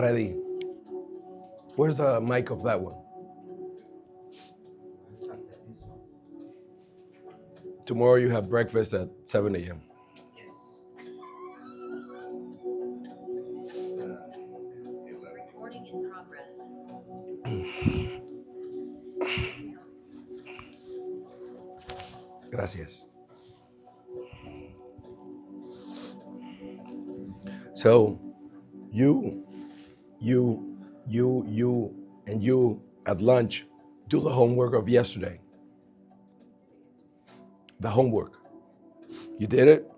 Ready. Where's the mic of that one? Tomorrow you have breakfast at 7 a.m. Recording in progress. Gracias. So, you, and you at lunch do the homework of yesterday. The homework. You did it?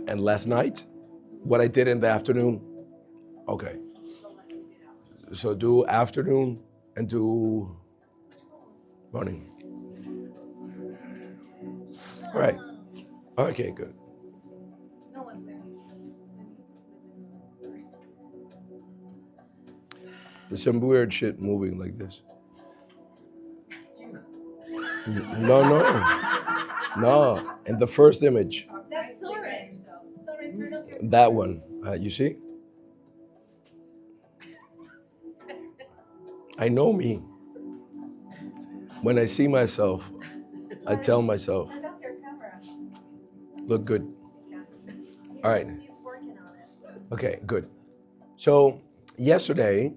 And last night? What I did in the afternoon? Okay. So do afternoon and do morning. All right. Okay, good. No one's there. There's some weird shit moving like this. No. In the first image. That's Soren. Soren, turn up your. That one. You see? I know me. When I see myself, I tell myself, Turn up your camera. look good. All right. He's working on it. Okay, good. So yesterday,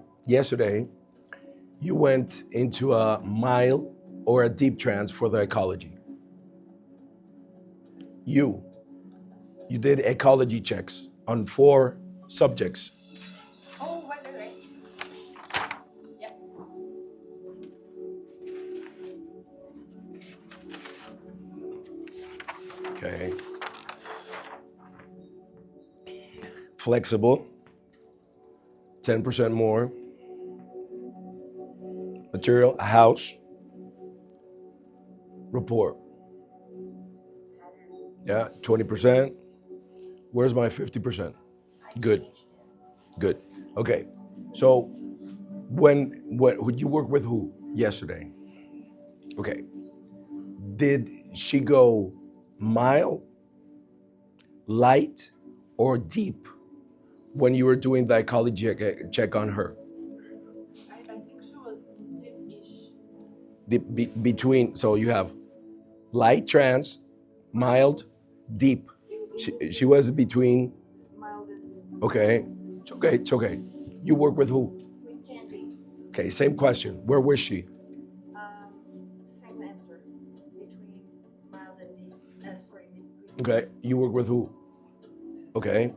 you went into a mild or a deep trance for the ecology. You did ecology checks on 4 subjects. Oh, wait. Yep. Okay. Flexible, 10% more. Material, a house. Report. Yeah, 20%. Where's my 50%? Good. Okay. So would you work with who yesterday? Okay. Did she go mild, light, or deep when you were doing the ecology check on her? I think she was deep-ish. Between, so you have light trance, mild, deep. She was between. Mild and deep. Okay. It's okay. You work with who? With Candy. Okay, same question. Where was she? Same answer. Between mild and deep. Screaming. Okay. You work with who? Okay.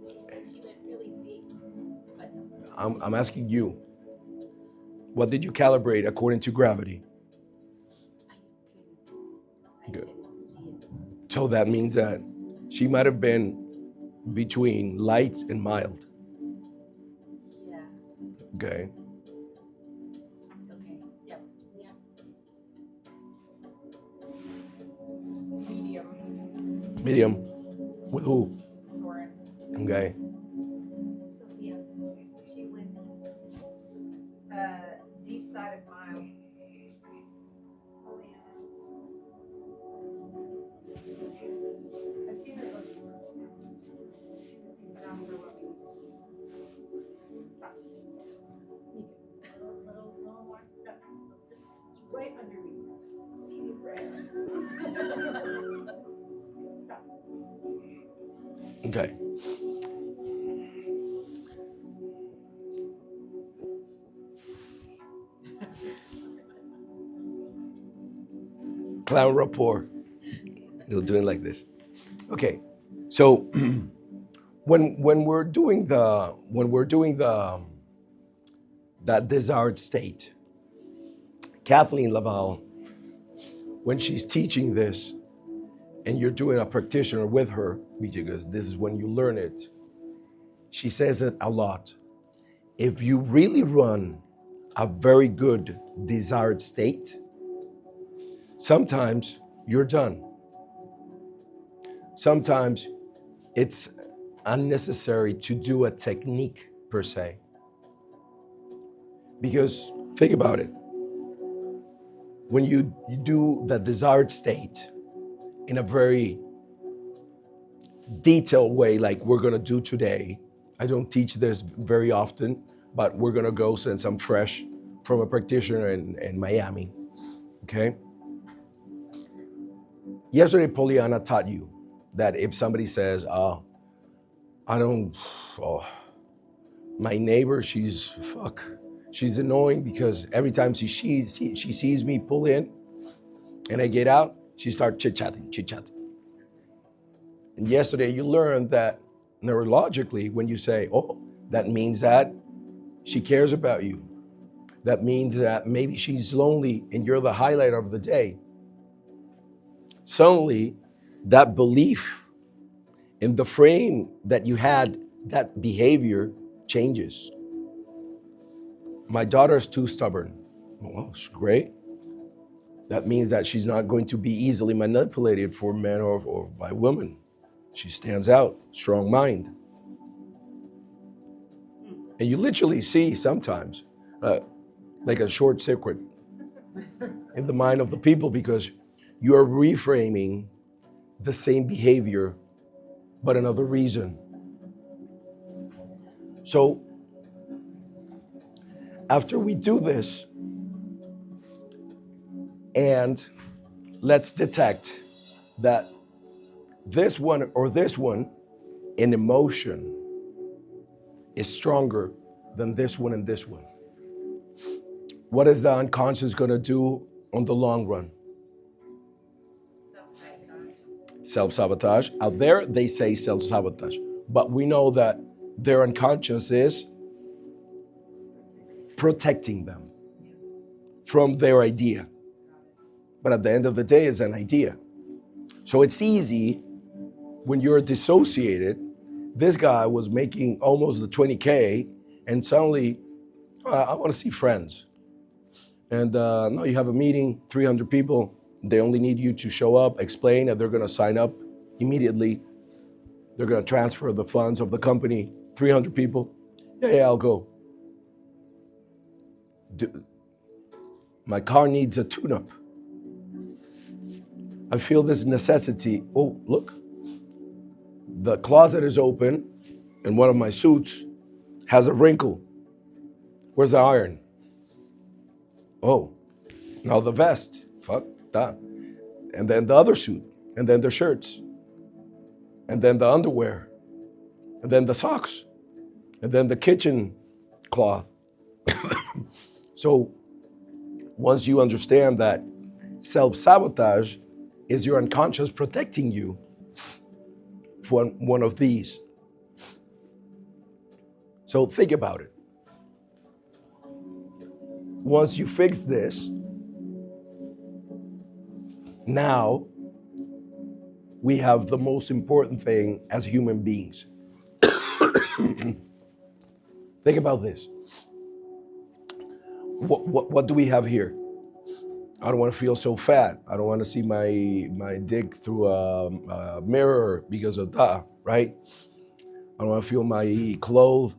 She said she went really deep. But I'm asking you. What did you calibrate according to gravity? I Good. didn't see it. So that means that she might have been between light and mild. Yeah. Okay. Okay. Yep. Medium. With who? Soren. Okay. Sophia. She went deep side of mild. Oh yeah. I've seen her go deeper. She was deep, but I'm overwhelming. Stop. A little more. No, just right underneath. Deep right. Stop. Okay. Clown rapport. You'll do it like this. Okay. So when we're doing that desired state, Kathleen Laval, when she's teaching this, and you're doing a practitioner with her, because this is when you learn it, she says it a lot. If you really run a very good desired state, sometimes you're done. Sometimes it's unnecessary to do a technique per se. Because think about it. When you do the desired state in a very detailed way like we're gonna do today. I don't teach this very often, but we're gonna go since I'm fresh from a practitioner in Miami, okay? Yesterday, Pollyanna taught you that if somebody says, I don't, oh, my neighbor, she's annoying because every time she sees me pull in and I get out, she starts chit-chatting. And yesterday you learned that neurologically, when you say, oh, that means that she cares about you. That means that maybe she's lonely and you're the highlight of the day. Suddenly, that belief in the frame that you had, that behavior changes. My daughter's too stubborn. Well, great. That means that she's not going to be easily manipulated for men or by women. She stands out, strong mind. And you literally see sometimes like a short circuit in the mind of the people because you are reframing the same behavior, but another reason. So after we do this, and let's detect that this one or this one in emotion is stronger than this one and this one. What is the unconscious going to do on the long run? Self-sabotage. Out there, they say self-sabotage. But we know that their unconscious is protecting them from their idea. But at the end of the day, it's an idea. So it's easy when you're dissociated. This guy was making almost the 20K and suddenly, I want to see friends. And no, you have a meeting, 300 people. They only need you to show up, explain, and they're going to sign up immediately. They're going to transfer the funds of the company, 300 people. Yeah, I'll go. My car needs a tune-up. I feel this necessity. Oh, look. The closet is open and one of my suits has a wrinkle. Where's the iron? Oh, now the vest. Fuck that. And then the other suit. And then the shirts. And then the underwear. And then the socks. And then the kitchen cloth. So once you understand that self-sabotage is your unconscious protecting you for one of these. So think about it. Once you fix this, now we have the most important thing as human beings. Think about this. What do we have here? I don't want to feel so fat. I don't want to see my dick through a mirror because of that, right? I don't want to feel my clothes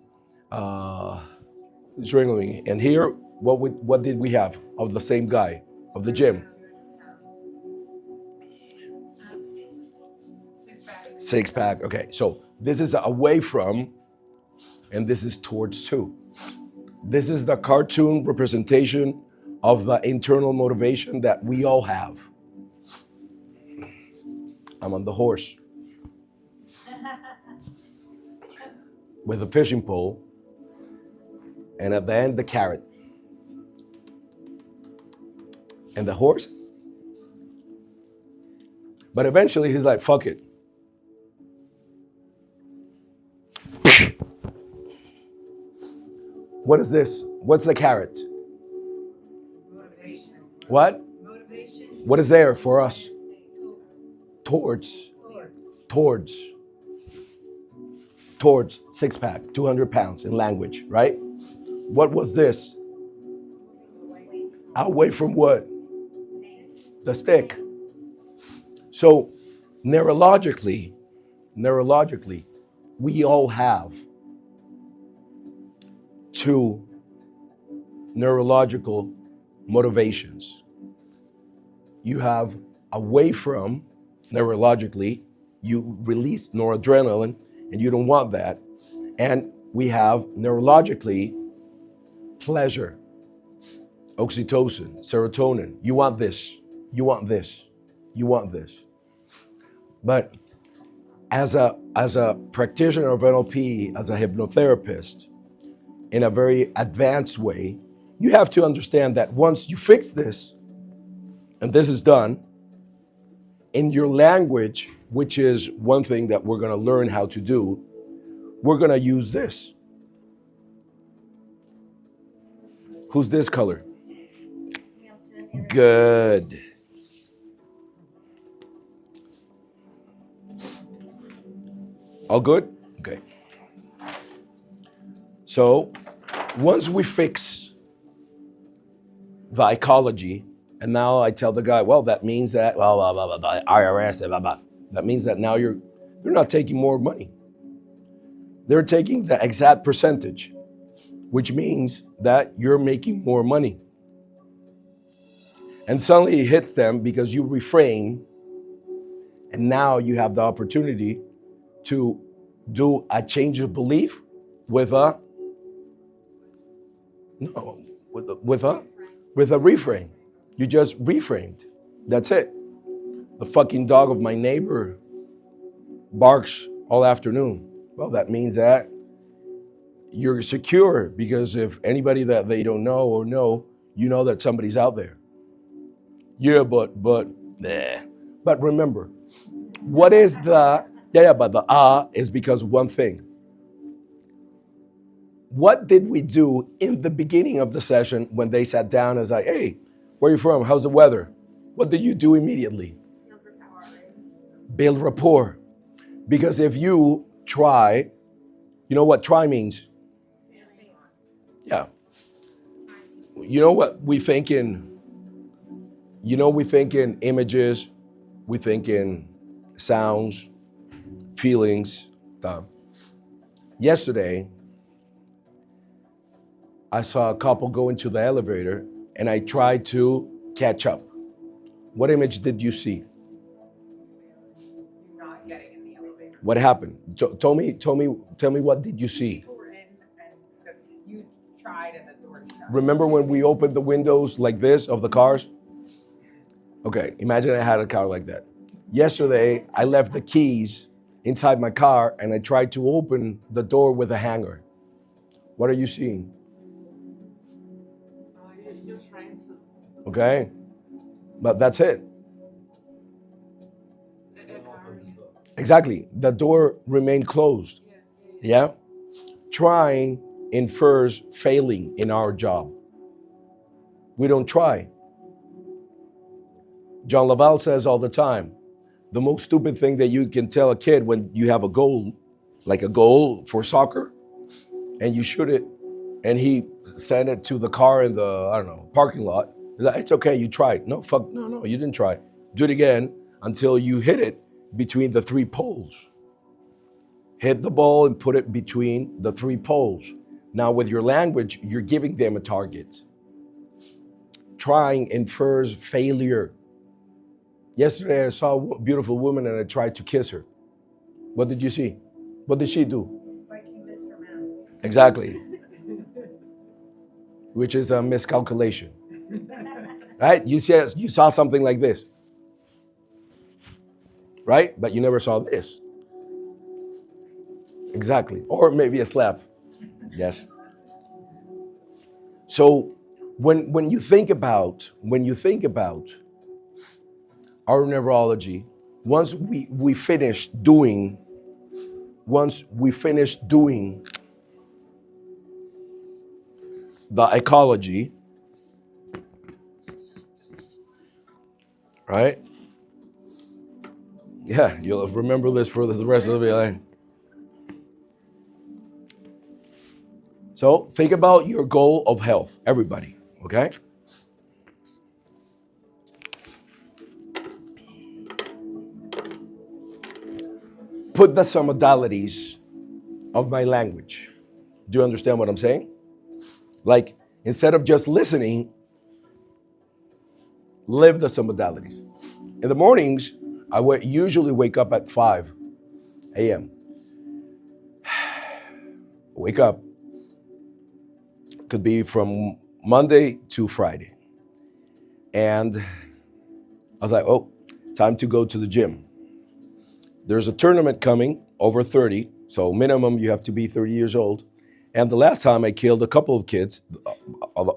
wrinkling. And here, what did we have of the same guy, of the gym? Six pack, okay. So this is away from, and this is towards to. This is the cartoon representation of the internal motivation that we all have. I'm on the horse with a fishing pole, and at the end, the carrot. And the horse. But eventually, he's like, fuck it. What is this? What's the carrot? Motivation. What? Motivation. What is there for us? Towards 6-pack, 200 pounds in language, right? What was this? Away from what? The stick. So neurologically, we all have two neurological motivations. You have away from, neurologically, you release noradrenaline, and you don't want that. And we have neurologically pleasure, oxytocin, serotonin. You want this, you want this, you want this. But as a practitioner of NLP, as a hypnotherapist, in a very advanced way, you have to understand that once you fix this, and this is done, in your language, which is one thing that we're going to learn how to do, we're going to use this. Who's this color? Good. All good? Okay. So once we fix the ecology, and now I tell the guy, well, that means that, well, blah, blah, blah, blah, IRS, blah, blah. That means that now they're not taking more money. They're taking the exact percentage, which means that you're making more money. And suddenly it hits them because you reframe, and now you have the opportunity to do a change of belief with a reframe. You just reframed. That's it. The fucking dog of my neighbor barks all afternoon. Well, that means that you're secure, because if anybody that they don't know or know, you know that somebody's out there. Yeah, but nah. But remember, what is the but the is because of one thing. What did we do in the beginning of the session when they sat down and was like, hey, where are you from? How's the weather? What did you do immediately? Build rapport. Because if you try, you know what try means? Yeah. You know what we think in, we think in images, we think in sounds, feelings. Yesterday, I saw a couple go into the elevator and I tried to catch up. What image did you see? Not getting in the elevator. What happened? Tell me what did you see? People were in and you tried and the door shut. Remember when we opened the windows like this of the cars? Okay, imagine I had a car like that. Yesterday, I left the keys inside my car and I tried to open the door with a hanger. What are you seeing? You're trying to. Okay, but that's it. Exactly, the door remained closed. Yeah? Trying infers failing in our job. We don't try. John Laval says all the time, the most stupid thing that you can tell a kid when you have a goal, like a goal for soccer, and you shoot it, and he sent it to the car in the, parking lot. It's okay, you tried. No, you didn't try. Do it again until you hit it between the 3 poles. Hit the ball and put it between the 3 poles. Now with your language, you're giving them a target. Trying infers failure. Yesterday I saw a beautiful woman and I tried to kiss her. What did you see? What did she do? It's like you missed your man. Exactly. Which is a miscalculation. Right? You saw something like this. Right? But you never saw this. Exactly. Or maybe a slap. Yes. So when you think about our neurology, once we finish doing the ecology, right? Yeah, you'll remember this for the rest of your life. So think about your goal of health, everybody, okay? Put the submodalities of my language. Do you understand what I'm saying? Like, instead of just listening, live the submodalities. In the mornings, I usually wake up at 5. a.m. Wake up. Could be from Monday to Friday. And I was like, oh, time to go to the gym. There's a tournament coming over 30. So minimum, you have to be 30 years old. And the last time I killed a couple of kids,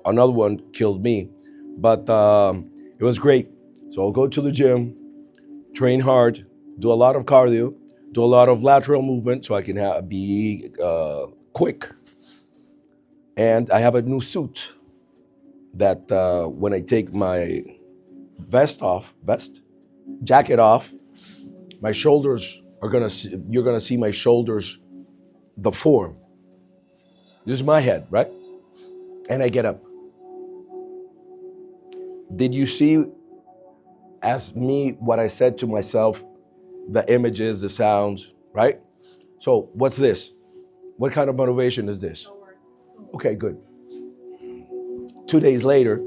another one killed me. But it was great. So I'll go to the gym, train hard, do a lot of cardio, do a lot of lateral movement so I can be quick. And I have a new suit that when I take my jacket off, my shoulders are you're gonna see my shoulders, the form. This is my head, right? And I get up. Did you see as me what I said to myself, the images, the sounds, right? So what's this? What kind of motivation is this? Okay, good. 2 days later,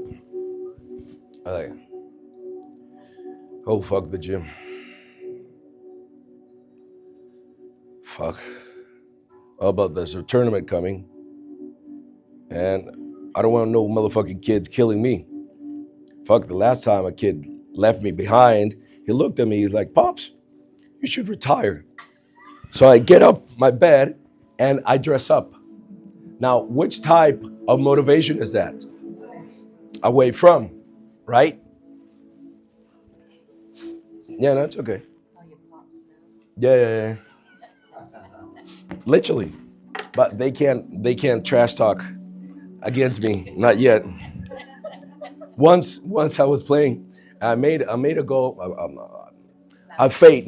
I'm like, oh, fuck the gym. Fuck. How about there's a tournament coming, and I don't want no motherfucking kids killing me. Fuck, the last time a kid left me behind, he looked at me, he's like, Pops, you should retire. So I get up my bed and I dress up. Now, which type of motivation is that? Away from, right? Yeah, that's okay. Yeah. Literally. But they can't trash talk against me, not yet. Once I was playing, I made a goal. I faked.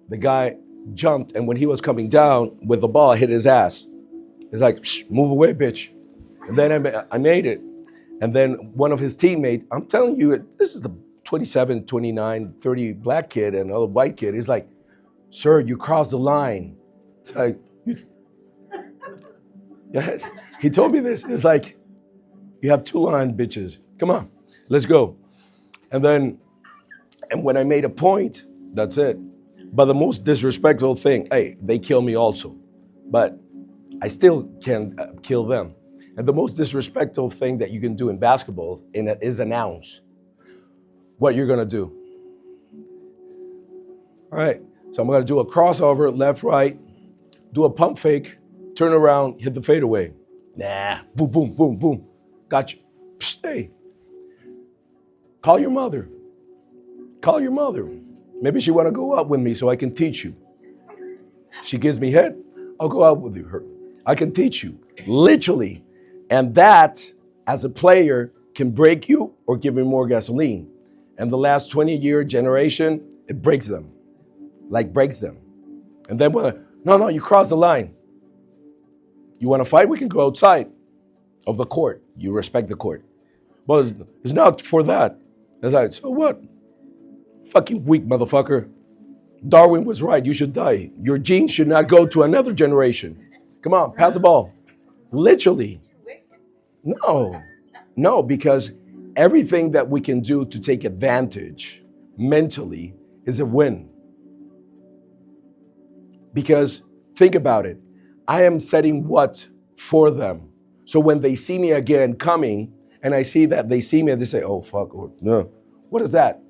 The guy jumped, and when he was coming down with the ball, hit his ass. It's like, move away, bitch. And then I made it. And then one of his teammates, I'm telling you, this is the 27, 29, 30 black kid and another white kid. He's like, sir, you crossed the line. It's like, yeah, he told me this. It's like, you have 2 lines, bitches. Come on, let's go. And when I made a point, that's it. But the most disrespectful thing, hey, they kill me also, but I still can kill them. And the most disrespectful thing that you can do in basketball is announce what you're gonna do. All right, so I'm gonna do a crossover, left, right, do a pump fake, turn around, hit the fadeaway. Nah, boom, boom, boom, boom. Got you. Psst, hey, call your mother. Call your mother. Maybe she wanna go out with me so I can teach you. She gives me head, I'll go out with her. I can teach you, literally. And that, as a player, can break you or give me more gasoline. And the last 20-year generation, it breaks them. And then, no, you cross the line. You want to fight? We can go outside of the court. You respect the court. But it's not for that. It's like, so what? Fucking weak motherfucker. Darwin was right. You should die. Your genes should not go to another generation. Come on, pass the ball. Literally. No, because everything that we can do to take advantage mentally is a win. Because think about it. I am setting what for them. So when they see me again coming, and I see that they see me and they say, oh, fuck, or no. What is that?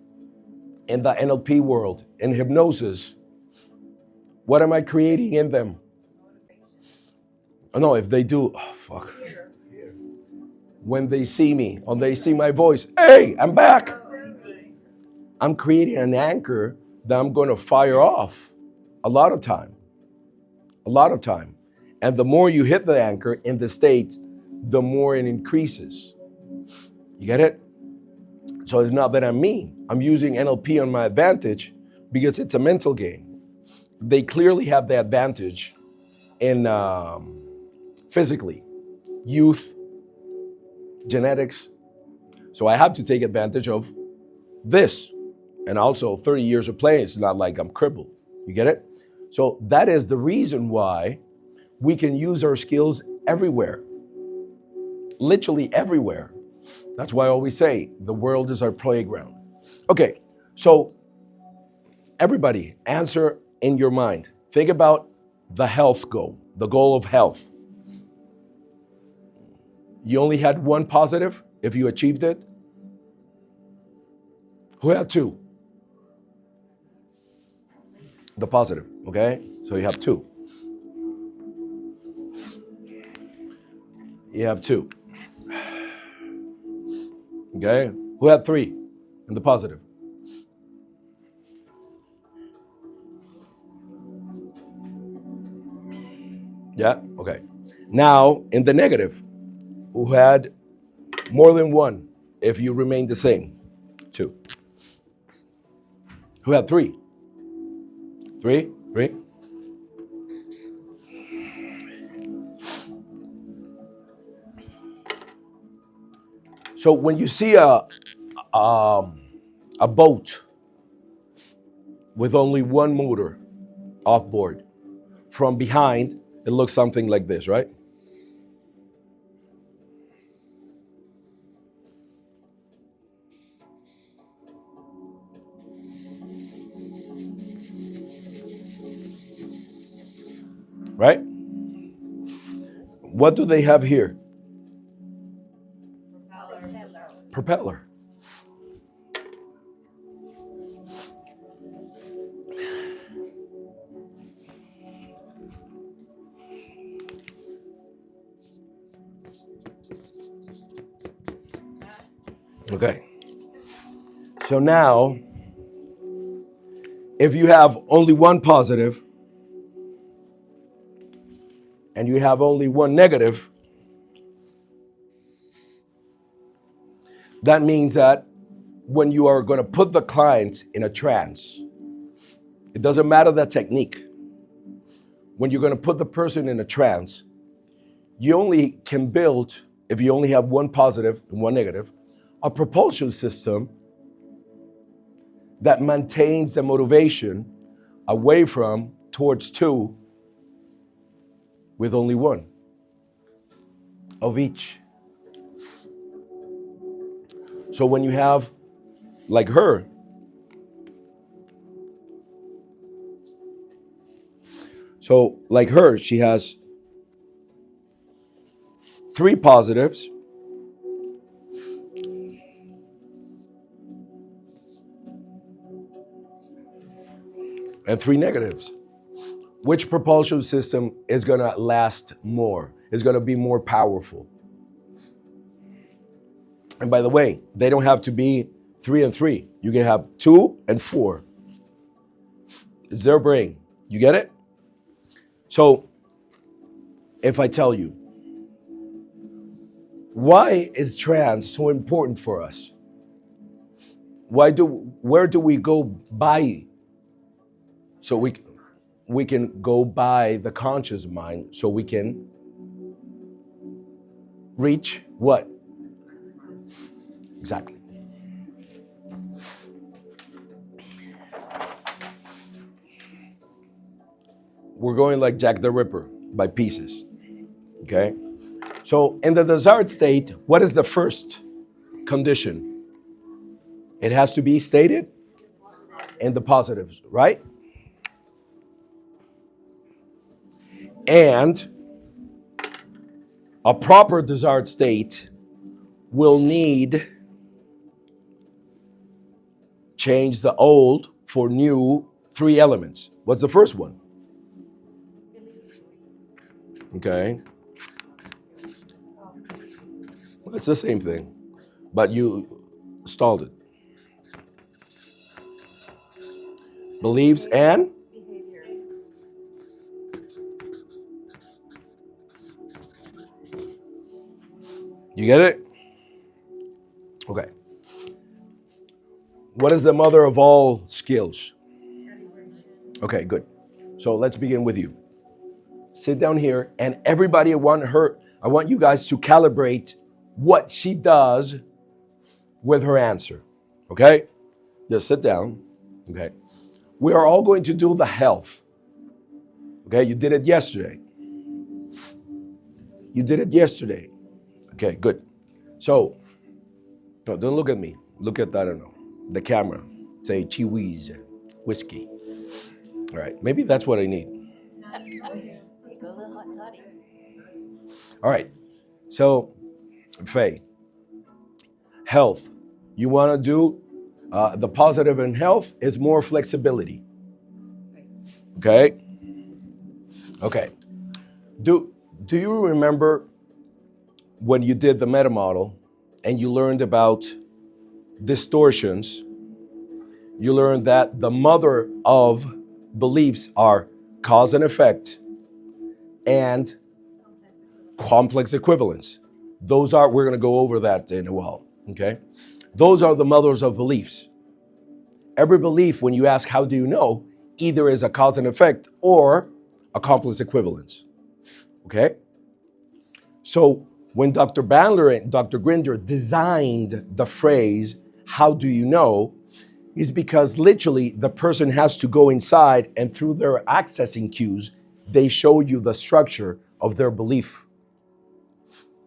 In the NLP world, in hypnosis, what am I creating in them? Oh, no, if they do, oh, fuck. When they see me, or they see my voice, hey, I'm back. I'm creating an anchor that I'm going to fire off a lot of time. And the more you hit the anchor in the state, the more it increases. You get it? So it's not that I'm mean. I'm using NLP on my advantage because it's a mental game. They clearly have the advantage in physically, youth, genetics. So I have to take advantage of this. And also 30 years of playing, it's not like I'm crippled. You get it? So that is the reason why we can use our skills everywhere. Literally everywhere. That's why I always say the world is our playground. Okay, so Everybody, answer in your mind. Think about the health goal, the goal of health. You only had one positive if you achieved it. Who had two? The positive, okay? So you have two. You have two. Okay? Who had three in the positive? Yeah? Okay. Now, in the negative, who had more than one if you remain the same? Two. Who had three? Three? Three? So when you see a boat with only one motor off board, from behind, it looks something like this, right? Right? What do they have here? Propeller. Okay. So now, if you have only one positive and you have only one negative, that means that when you are going to put the client in a trance, it doesn't matter the technique. When you're going to put the person in a trance, you only can build, if you only have one positive and one negative, a propulsion system that maintains the motivation away from towards two with only one of each. So when you have, like her, she has three positives and three negatives. Which propulsion system is going to last more, is going to be more powerful? And by the way, they don't have to be 3 and 3. You can have 2 and 4. It's their brain. You get it? So, if I tell you, why is trance so important for us? Where do we go by? So we can go by the conscious mind, so we can reach what? Exactly. We're going like Jack the Ripper, by pieces. Okay? So in the desired state, what is the first condition? It has to be stated in the positives, right? And a proper desired state will need change the old for new 3 elements. What's the first one? Okay. Well, it's the same thing, but you stalled it. Believes and? You get it? Okay. What is the mother of all skills? Okay, good. So let's begin with you. Sit down here, and everybody, I want you guys to calibrate what she does with her answer. Okay? Just sit down. Okay. We are all going to do the health. Okay, you did it yesterday. You did it yesterday. Okay, good. So, no, don't look at me. Look at, I don't know, the camera. Say, Chiwis, whiskey. All right, maybe that's what I need. Go to the hot toddy. All right, so Faye, health. You want to do the positive in health is more flexibility. Okay. Okay. Do you remember when you did the meta model and you learned about distortions? You learned that the mother of beliefs are cause and effect and complex equivalence. Those are, we're going to go over that in a while. Okay. Those are the mothers of beliefs. Every belief, when you ask, how do you know, either is a cause and effect or a complex equivalence. Okay. So when Dr. Bandler and Dr. Grinder designed the phrase, how do you know, is because literally the person has to go inside and through their accessing cues, they show you the structure of their belief.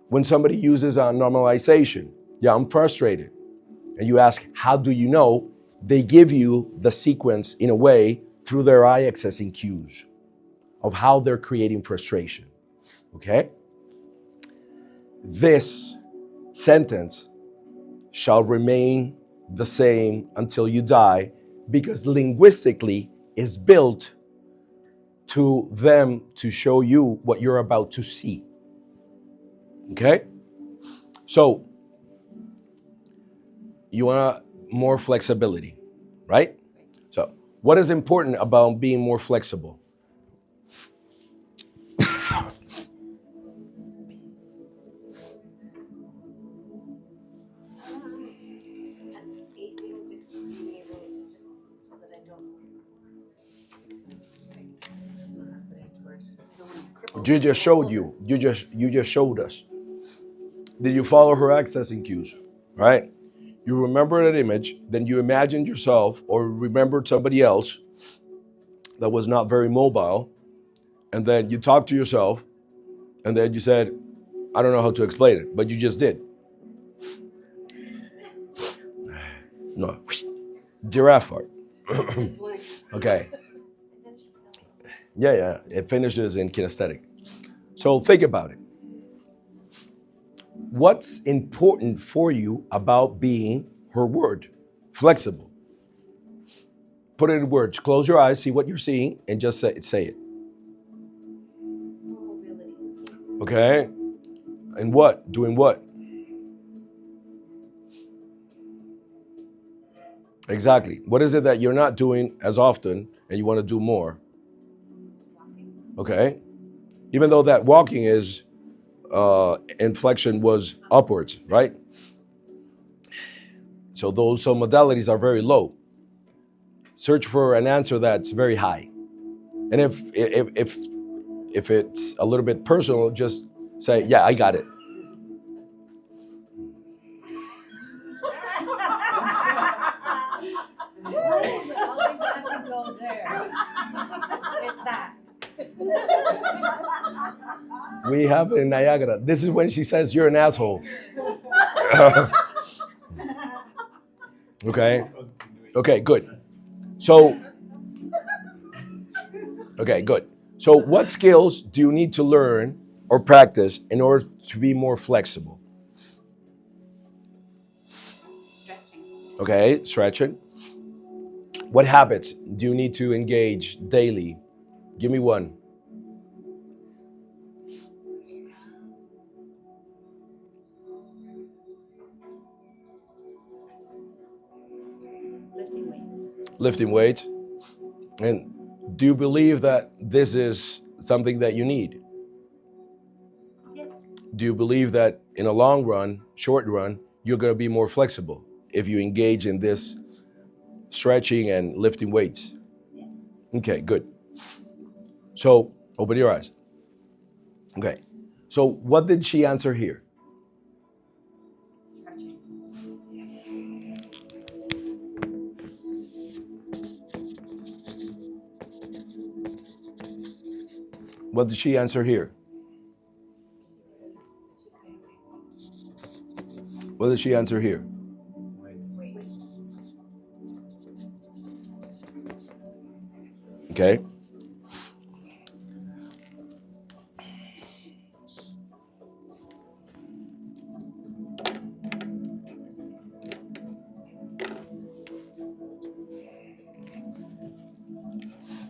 When somebody uses a normalization, yeah, I'm frustrated, and you ask, how do you know? They give you the sequence in a way through their eye accessing cues of how they're creating frustration, okay? This sentence shall remain the same until you die because linguistically is built to them to show you what you're about to see. Okay? So you want more flexibility, right? So what is important about being more flexible? As aging, just being able to just so that I don't put it worse. I don't want to cripple. You just showed you. You just showed us. Did you follow her accessing cues? Right? You remember that image, then you imagined yourself or remembered somebody else that was not very mobile, and then you talked to yourself, and then you said, I don't know how to explain it, but you just did. No. Giraffe art. Okay. Yeah. It finishes in kinesthetic. So think about it. What's important for you about being her word? Flexible. Put it in words. Close your eyes, see what you're seeing, and just say it. Mobility. Okay? And what? Doing what? Exactly. What is it that you're not doing as often and you want to do more? Walking. Okay? Even though that walking is inflection was upwards, right? So those modalities are very low. Search for an answer that's very high. And if it's a little bit personal, just say, yeah, I got it. Always have to go there. With that. We have it in Niagara. This is when she says you're an asshole. Okay. Okay, good. So, okay, good. So what skills do you need to learn or practice in order to be more flexible? Stretching. Okay, stretching. What habits do you need to engage daily? Give me one. Lifting weights. Lifting weights. And do you believe that this is something that you need? Yes. Do you believe that in a long run, short run, you're going to be more flexible if you engage in this stretching and lifting weights? Yes. Okay, good. So open your eyes. Okay. So what did she answer here? Stretching. What did she answer here? What did she answer here? Okay.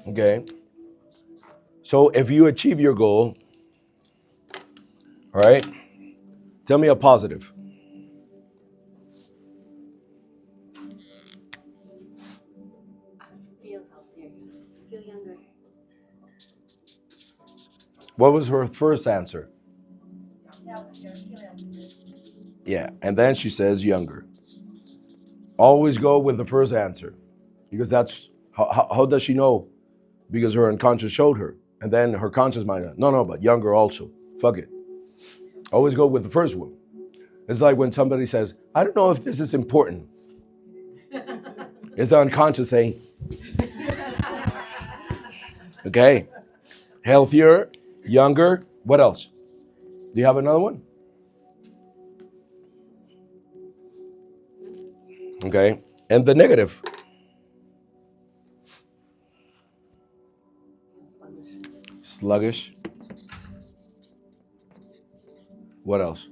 Okay. So if you achieve your goal, all right, tell me a positive. I feel healthier. Feel younger. What was her first answer? Healthier. Feel healthier. Yeah. And then she says younger. Always go with the first answer because that's how does she know? Because her unconscious showed her. And then her conscious mind, no, but younger also. Fuck it. Always go with the first one. It's like when somebody says, I don't know if this is important. It's the unconscious saying, okay, healthier, younger. What else? Do you have another one? Okay. And the negative. Sluggish. What else?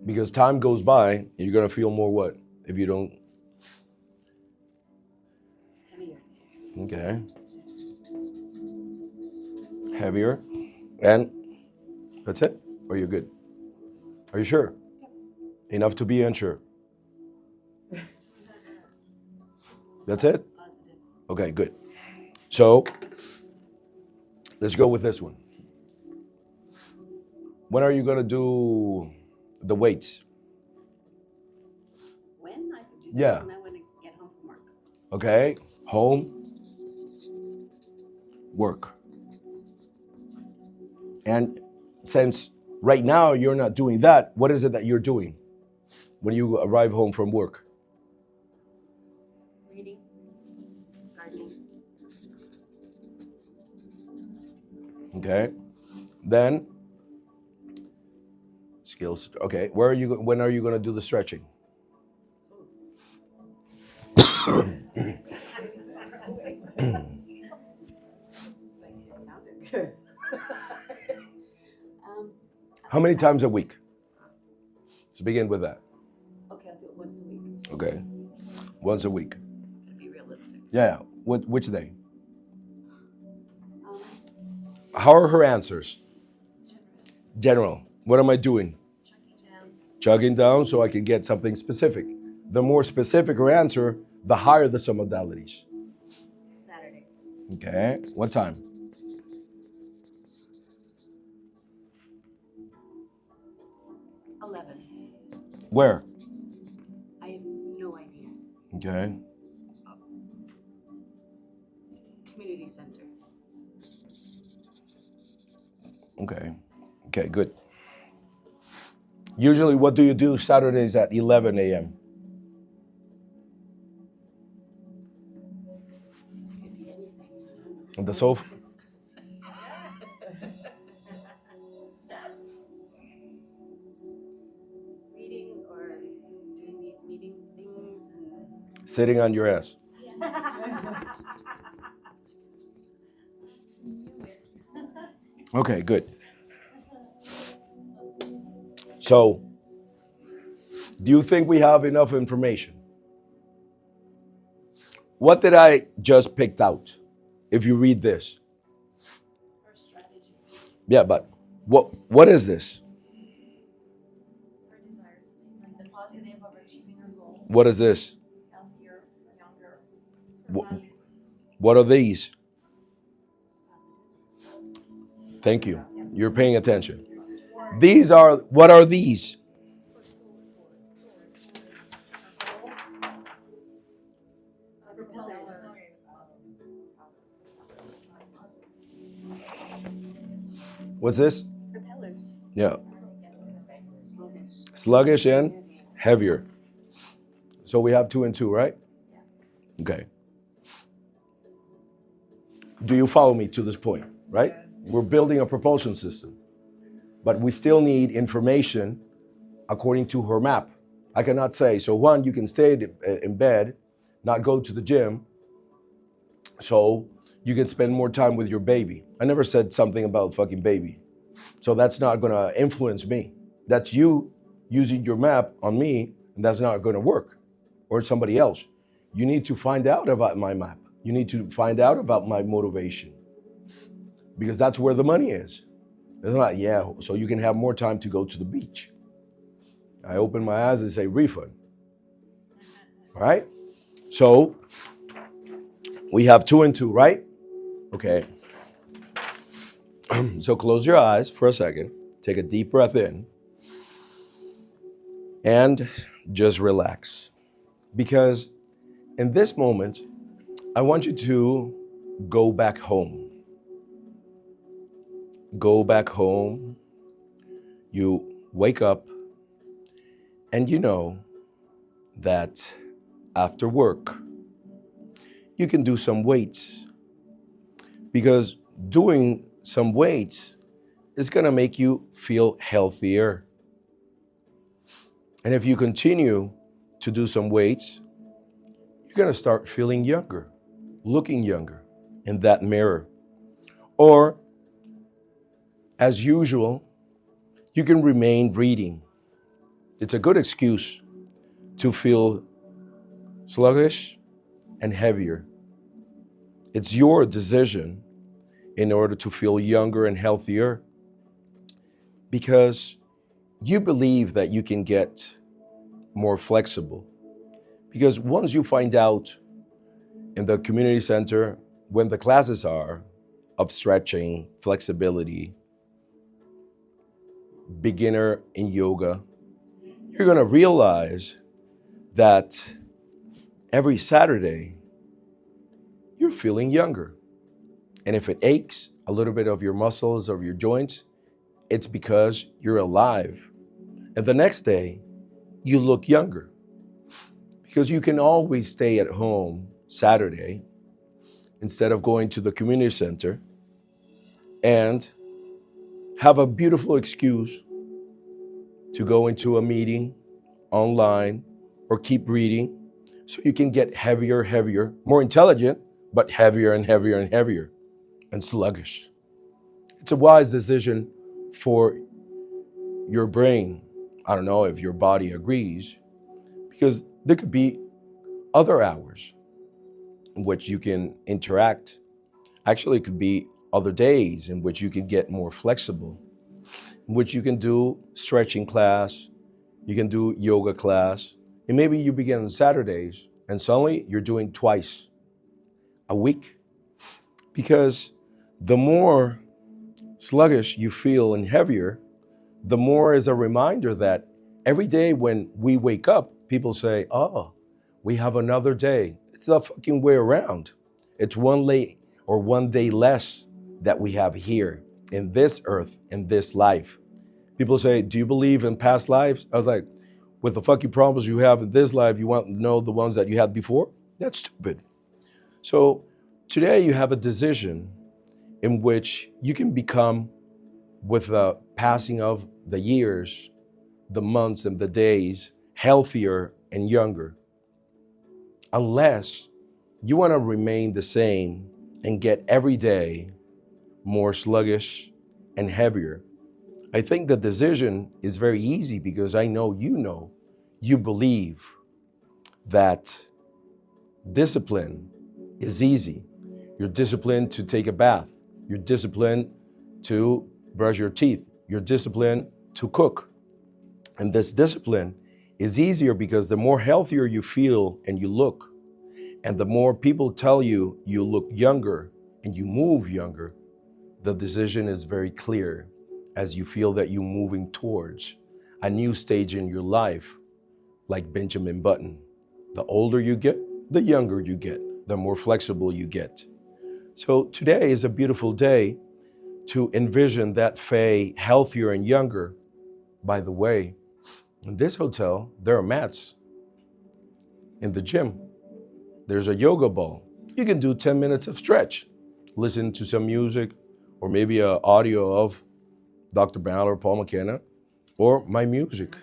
Because time goes by, you're going to feel more what? If you don't. Heavier. Okay. Heavier. And that's it? Or you're good? Are you sure? Enough to be unsure. That's it? Positive. Okay, good. So let's go with this one. When are you going to do the weights? When I could do Yeah. that when I want to get home from work. Okay, home, work. And since right now you're not doing that, what is it that you're doing when you arrive home from work? Reading. Gardening. Okay, then skills. Okay, when are you going to do the stretching? It sounded good. How many times a week? So begin with that. Okay, I'll do it once a week. Okay, once a week. To be realistic. Yeah. Which day? Um, How are her answers? General. What am I doing? Chugging down so I can get something specific. The more specific her answer, the higher the submodalities. Saturday. Okay. What time? 11. Where? I have no idea. Okay. Community center. Okay. Okay, good. Usually, what do you do Saturdays at 11 a.m.? Could be anything. On the sofa? Reading or doing these meeting things and Sitting on your ass. Okay, good. So, do you think we have enough information? What did I just picked out? If you read this. her strategy. Yeah, but what is this? Her desired state. The positive of achieving her goal. What is this? Healthier, younger. What, what are these? Thank you. You're paying attention. What are these? What's this? Propellers. Yeah. Sluggish. Sluggish and heavier. So we have 2 and 2, right? Okay. Do you follow me to this point, right? We're building a propulsion system, but we still need information according to her map. I cannot say, so Juan, you can stay in bed, not go to the gym, So you can spend more time with your baby. I never said something about fucking baby. So that's not gonna influence me. That's you using your map on me, and that's not gonna work. Or somebody else. You need to find out about my map. You need to find out about my motivation. Because that's where the money is. It's not, yeah, so you can have more time to go to the beach. I open my eyes and say refund. All right? So we have 2 and 2, right? Okay. So close your eyes for a second. Take a deep breath in. And just relax. Because in this moment, I want you to go back home. Go back home. You wake up and you know that after work, you can do some weights. Because doing some weights is gonna make you feel healthier. And if you continue to do some weights, you're gonna start feeling younger, looking younger in that mirror. Or, as usual, you can remain reading. It's a good excuse to feel sluggish and heavier. It's your decision in order to feel younger and healthier, because you believe that you can get more flexible. Because once you find out in the community center when the classes are of stretching, flexibility, beginner in yoga, you're gonna realize that every Saturday you're feeling younger. And if it aches a little bit of your muscles, of your joints, it's because you're alive. And the next day, you look younger. Because you can always stay at home Saturday instead of going to the community center and have a beautiful excuse to go into a meeting online or keep reading so you can get heavier, heavier, more intelligent, but heavier and heavier and heavier and sluggish. It's a wise decision for your brain. I don't know if your body agrees, because there could be other hours in which you can interact. Actually, it could be other days in which you can get more flexible, in which you can do stretching class, you can do yoga class, and maybe you begin on Saturdays and suddenly you're doing twice a week. Because the more sluggish you feel and heavier, the more is a reminder that every day when we wake up, people say, oh, we have another day. It's the fucking way around. It's one day less that we have here in this earth, in this life. People say, do you believe in past lives? I was like, with the fucking problems you have in this life, you want to know the ones that you had before? That's stupid. So today you have a decision in which you can become, with the passing of the years, the months and the days, healthier and younger. Unless you want to remain the same and get every day more sluggish and heavier. I think the decision is very easy, because I know you believe that discipline is easy. You're disciplined to take a bath. You're disciplined to brush your teeth. You're disciplined to cook. And this discipline is easier because the more healthier you feel and you look, and the more people tell you you look younger and you move younger, the decision is very clear as you feel that you're moving towards a new stage in your life, like Benjamin Button. The older you get, the younger you get, the more flexible you get. So today is a beautiful day to envision that Faye healthier and younger. By the way, in this hotel, there are mats. In the gym, there's a yoga ball. You can do 10 minutes of stretch, listen to some music, or maybe an audio of Dr. Brown or Paul McKenna, or my music,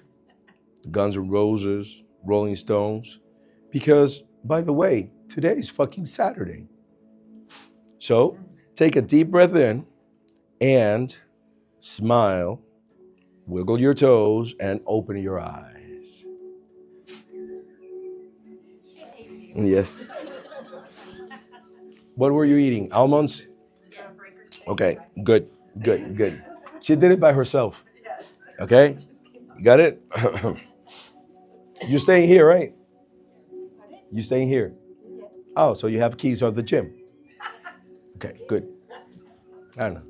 Guns N' Roses, Rolling Stones. Because, by the way, today is fucking Saturday. So take a deep breath in and smile, wiggle your toes, and open your eyes. Yes. What were you eating? Almonds? Okay, good, good, good. She did it by herself. Okay? You got it? You staying here, right? You staying here? Oh, so you have keys of the gym. Okay, good. I don't know.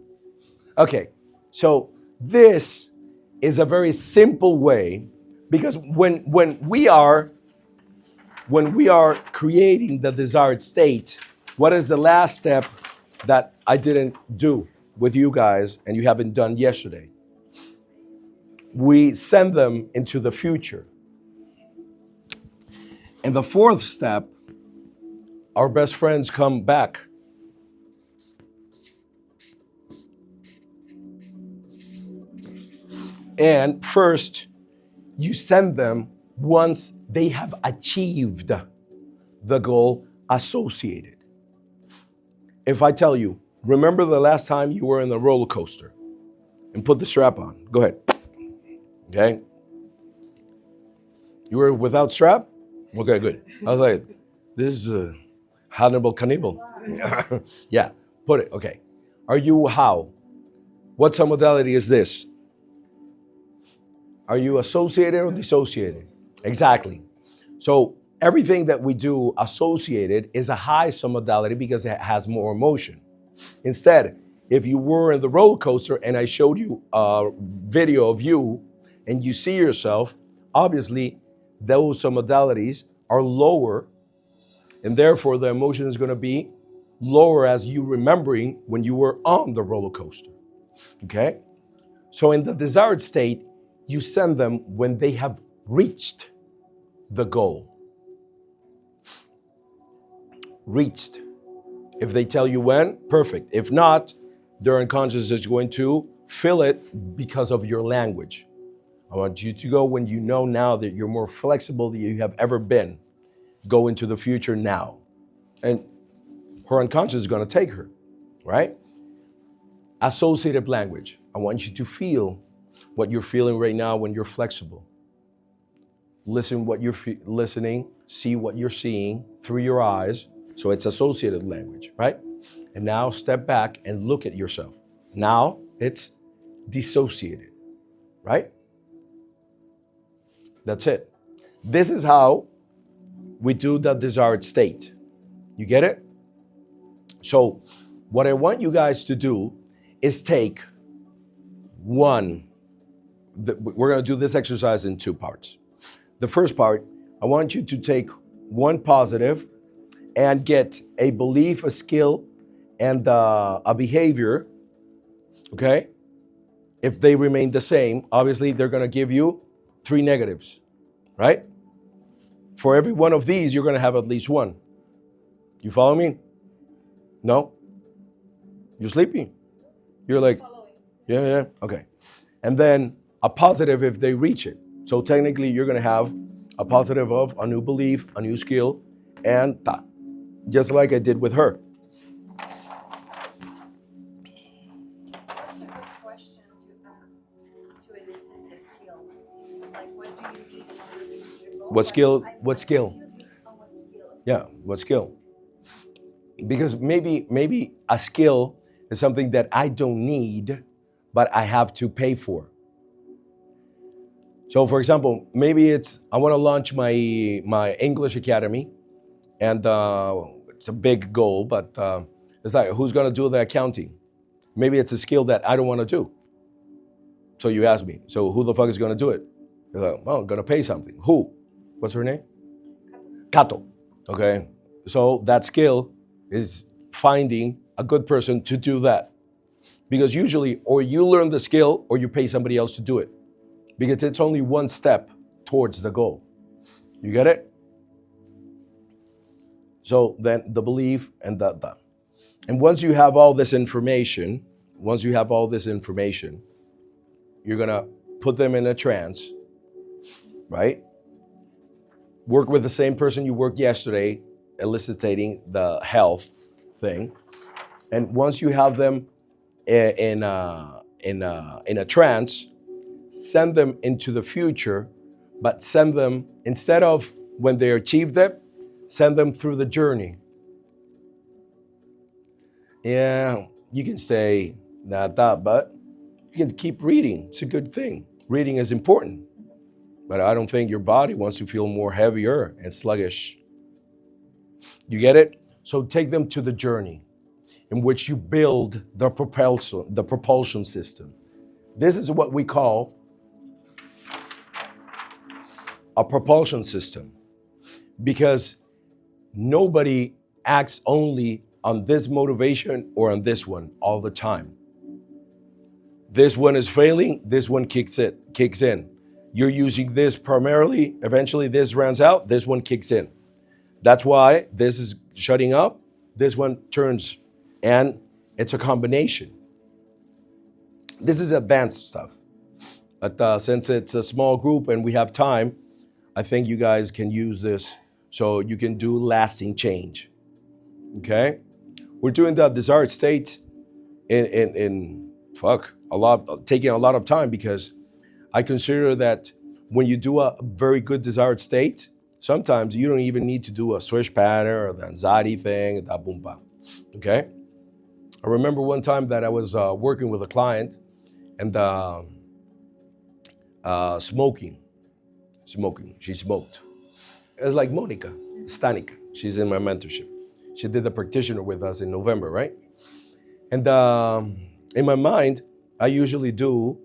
Okay, so this is a very simple way because when we are creating the desired state, what is the last step that I didn't do with you guys and you haven't done yesterday? We send them into the future. And the fourth step, our best friends come back. And first, you send them once they have achieved the goal associated. If I tell you, remember the last time you were in the roller coaster and put the strap on? Go ahead. Okay. You were without strap? Okay, good. I was like, this is Hannibal Cannibal. Yeah, put it. Okay. Are you how? What modality is this? Are you associated or dissociated? Exactly. So everything that we do associated is a high modality because it has more emotion. Instead, if you were in the roller coaster and I showed you a video of you and you see yourself, obviously those modalities are lower and therefore the emotion is going to be lower as you remembering when you were on the roller coaster. Okay? So in the desired state, you send them when they have reached the goal. Reached. If they tell you when, perfect. If not, their unconscious is going to fill it because of your language. I want you to go when you know now that you're more flexible than you have ever been. Go into the future now. And her unconscious is going to take her, right? Associative language. I want you to feel what you're feeling right now when you're flexible. Listen what you're listening, see what you're seeing through your eyes. So it's associative language, right? And now step back and look at yourself. Now it's dissociated, right? That's it. This is how we do the desired state. You get it? So what I want you guys to do is take we're going to do this exercise in two parts. The first part, I want you to take one positive and get a belief, a skill, and a behavior, okay? If they remain the same, obviously they're going to give you 3 negatives, right? For every one of these, you're going to have at least one. You follow me? No? You're sleeping? You're like, yeah, okay. And then a positive if they reach it. So technically, you're going to have a positive of a new belief, a new skill, and just like I did with her. What's a good question to ask to elicit the skill? Like, what do you need in order to reach your goal? What skill? What skill? What skill? Yeah, what skill? Because maybe a skill is something that I don't need, but I have to pay for. So for example, maybe it's, I want to launch my English Academy, and it's a big goal, but it's like, who's going to do the accounting? Maybe it's a skill that I don't want to do. So you ask me, so who the fuck is going to do it? You're like, well, I'm going to pay something. Who? What's her name? Kato. Okay. So that skill is finding a good person to do that. Because usually, or you learn the skill or you pay somebody else to do it. Because it's only one step towards the goal. You get it? So then the belief and the. And once you have all this information, you're going to put them in a trance, right? Work with the same person you worked yesterday, eliciting the health thing. And once you have them in a trance, send them into the future, but send them, instead of when they achieved it, send them through the journey. Yeah, you can say not that, but you can keep reading. It's a good thing. Reading is important, but I don't think your body wants to feel more heavier and sluggish. You get it? So take them to the journey in which you build the propulsion system. This is what we call a propulsion system, because nobody acts only on this motivation or on this one all the time. This one is failing, this one kicks in. You're using this primarily, eventually this runs out, this one kicks in. That's why this is shutting up, this one turns, and it's a combination. This is advanced stuff. But since it's a small group and we have time, I think you guys can use this so you can do lasting change. Okay? We're doing the desired state in taking a lot of time, because I consider that when you do a very good desired state, sometimes you don't even need to do a swish pattern or the anxiety thing, da boom bam. Okay? I remember one time that I was working with a client and smoking. She smoked. It was like Monica Stanica. She's in my mentorship. She did the practitioner with us in November, right? And in my mind, I usually do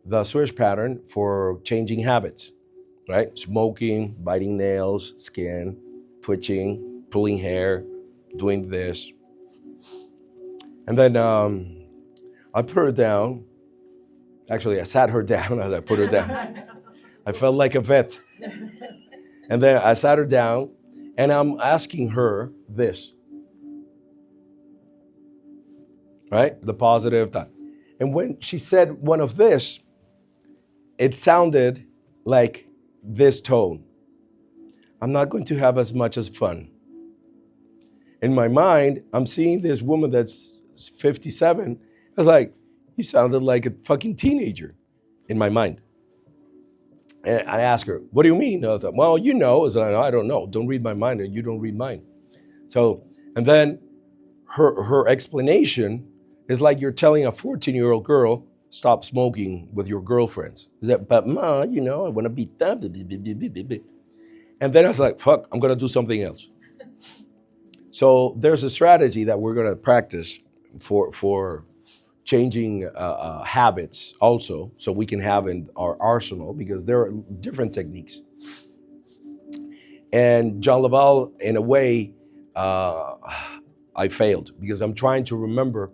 the swish pattern for changing habits, right? Smoking, biting nails, skin, twitching, pulling hair, doing this. And then I put her down. Actually, I sat her down as I put her down. I felt like a vet. And then I sat her down and I'm asking her this, right? The positive thought. And when she said one of this, it sounded like this tone. I'm not going to have as much as fun. In my mind, I'm seeing this woman that's 57. I was like, you sounded like a fucking teenager in my mind. And I asked her, what do you mean? I thought, well, you know, I don't know. Don't read my mind, and you don't read mine. So, and then her explanation is like you're telling a 14-year-old girl, stop smoking with your girlfriends. Is that, but ma, you know, I want to be done. And then I was like, fuck, I'm going to do something else. So there's a strategy that we're going to practice for changing habits also, so we can have in our arsenal, because there are different techniques. And John Laval, in a way, I failed, because I'm trying to remember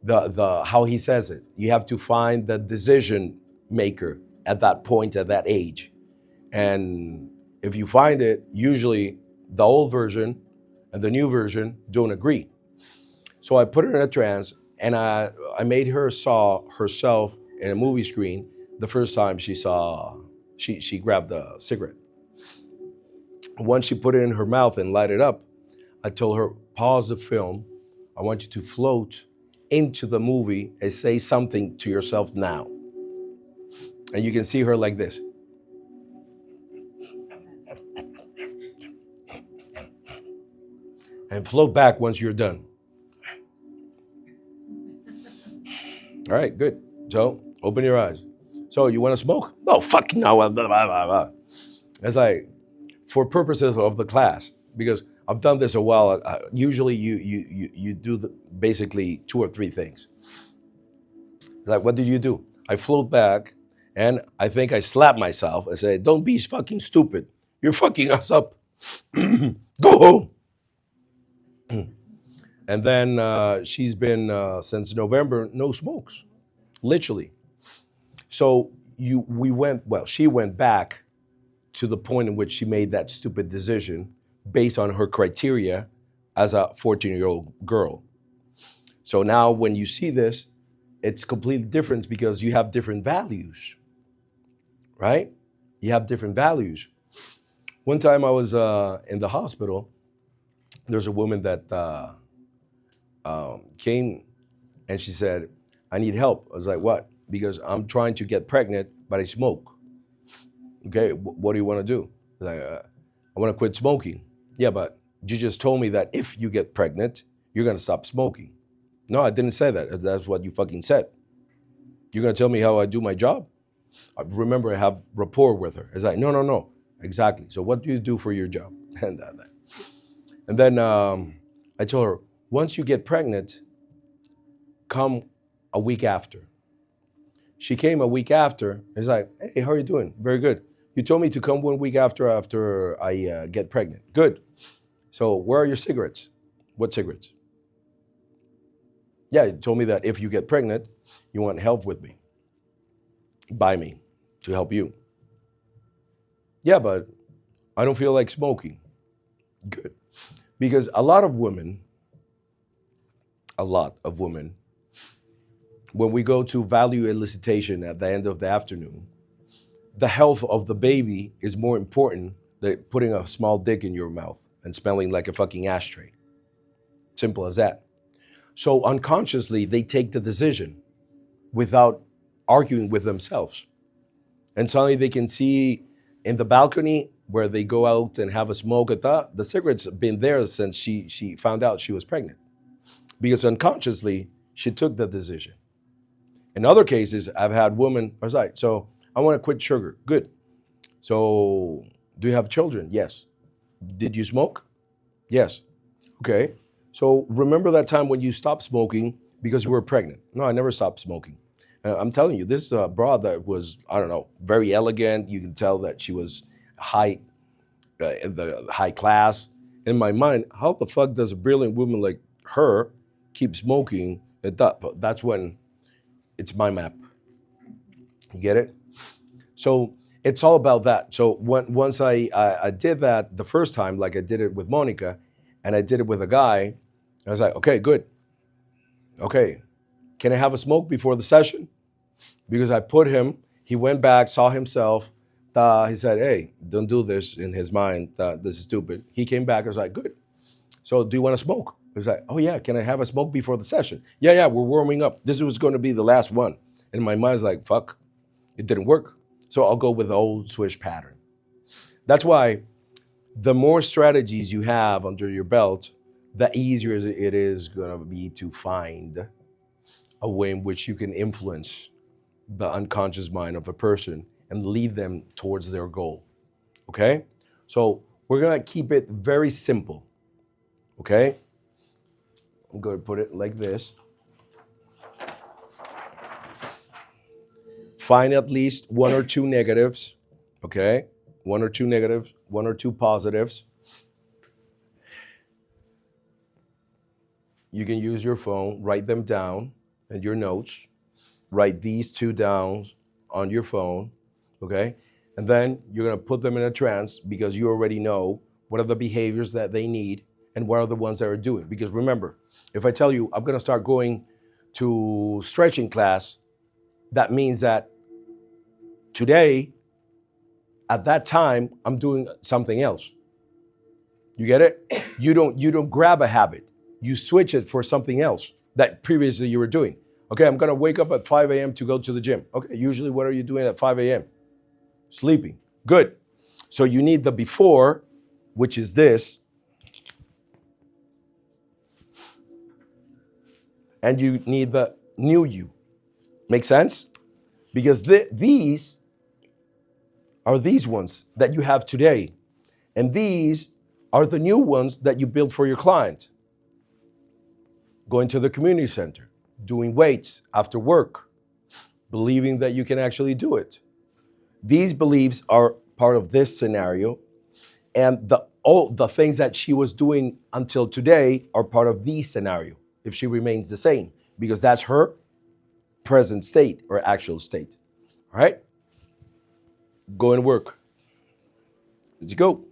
the how he says it. You have to find the decision maker at that point, at that age. And if you find it, usually the old version and the new version don't agree. So I put her in a trance, and I made her saw herself in a movie screen the first time she grabbed the cigarette. Once she put it in her mouth and light it up, I told her, pause the film. I want you to float into the movie and say something to yourself now. And you can see her like this. And float back once you're done. All right, good. So open your eyes. So you want to smoke? No, fuck no. Blah, blah, blah, blah. It's like, for purposes of the class, because I've done this a while. Usually you do basically 2 or 3 things. It's like, what do you do? I float back, and I think I slap myself. I say, don't be fucking stupid. You're fucking us up. Go home. And then she's been, since November, no smokes, literally. So she went back to the point in which she made that stupid decision based on her criteria as a 14-year-old girl. So now when you see this, it's completely different, because you have different values, right? You have different values. One time I was in the hospital. There's a woman that came and she said, I need help. I was like, what? Because I'm trying to get pregnant, but I smoke. Okay, what do you want to do? Like, I want to quit smoking. Yeah, but you just told me that if you get pregnant, you're going to stop smoking. No, I didn't say that. That's what you fucking said. You're going to tell me how I do my job? Remember, I have rapport with her. It's like, no. Exactly. So what do you do for your job? And then I told her, once you get pregnant, come a week after. She came a week after. It's like, hey, how are you doing? Very good. You told me to come 1 week after I get pregnant. Good. So where are your cigarettes? What cigarettes? Yeah, you told me that if you get pregnant, you want help with me. Buy me to help you. Yeah, but I don't feel like smoking. Good. Because a lot of women, when we go to value elicitation at the end of the afternoon, the health of the baby is more important than putting a small dick in your mouth and smelling like a fucking ashtray. Simple as that. So unconsciously, they take the decision without arguing with themselves. And suddenly they can see in the balcony where they go out and have a smoke at the cigarettes have been there since she found out she was pregnant. Because unconsciously, she took the decision. In other cases, I've had women, I was like, so I want to quit sugar. Good. So do you have children? Yes. Did you smoke? Yes. Okay. So remember that time when you stopped smoking because you were pregnant? No, I never stopped smoking. I'm telling you, this broad that was, I don't know, very elegant. You can tell that she was high, in the high class. In my mind, how the fuck does a brilliant woman like her keep smoking? That's when it's my map. You get it? So it's all about that. So once I did that the first time, like I did it with Monica, and I did it with a guy, I was like, okay, good. Okay, can I have a smoke before the session? Because I put him, he went back, saw himself. He said, hey, don't do this in his mind. This is stupid. He came back, I was like, good. So do you want to smoke? He was like, oh yeah, can I have a smoke before the session? Yeah, we're warming up. This was going to be the last one. And my mind's like, fuck, it didn't work. So I'll go with the old swish pattern. That's why the more strategies you have under your belt, the easier it is going to be to find a way in which you can influence the unconscious mind of a person and lead them towards their goal. Okay? So we're going to keep it very simple. Okay? I'm going to put it like this. Find at least one or two negatives. Okay? One or two negatives, one or two positives. You can use your phone, write them down in your notes. Write these two down on your phone, okay? And then you're gonna put them in a trance because you already know what are the behaviors that they need and what are the ones that are doing. Because remember, if I tell you I'm gonna start going to stretching class, that means that today, at that time, I'm doing something else. You get it? You don't grab a habit. You switch it for something else that previously you were doing. Okay, I'm gonna wake up at 5 a.m. to go to the gym. Okay, usually what are you doing at 5 a.m.? Sleeping. Good. So you need the before, which is this, and you need the new you. Make sense? Because these are these ones that you have today, and these are the new ones that you build for your client. Going to the community center, doing weights after work, believing that you can actually do it. These beliefs are part of this scenario, and all the things that she was doing until today are part of the scenario, if she remains the same, because that's her present state or actual state. All right? Go and work. Let's go.